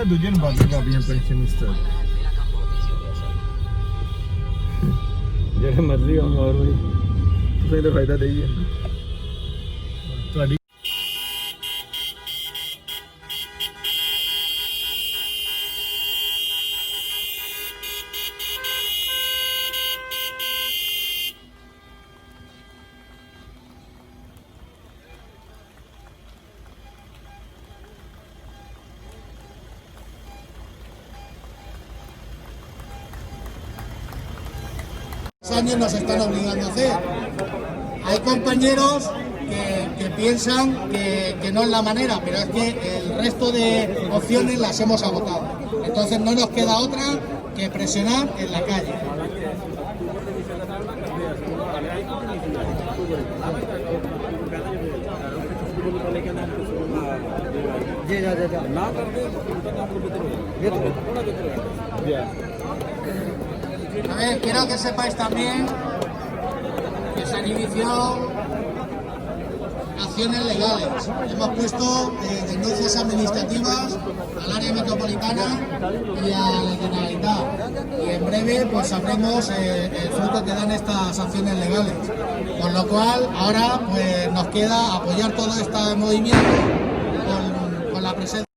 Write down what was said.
है दूजे ने बातें कापियां पेंशनिस्ट ਜਿਹੜੇ ਮਰਜ਼ੀ ਕੰਮ ਹੋਰ ਬਈ ਤੁਸੀਂ ਤਾਂ ਫਾਇਦਾ ਦੇਈਏ ਤੁਹਾਡੀ años nos están obligando a hacer. Hay compañeros que piensan que no es la manera, pero es que el resto de opciones las hemos agotado. Entonces no nos queda otra que presionar en la calle. A ver, quiero que sepáis también que se han iniciado acciones legales. Hemos puesto denuncias administrativas al área metropolitana y a la Generalitat. Y en breve pues sabremos el fruto que dan estas acciones legales. Con lo cual ahora pues nos queda apoyar todo este movimiento con la presencia.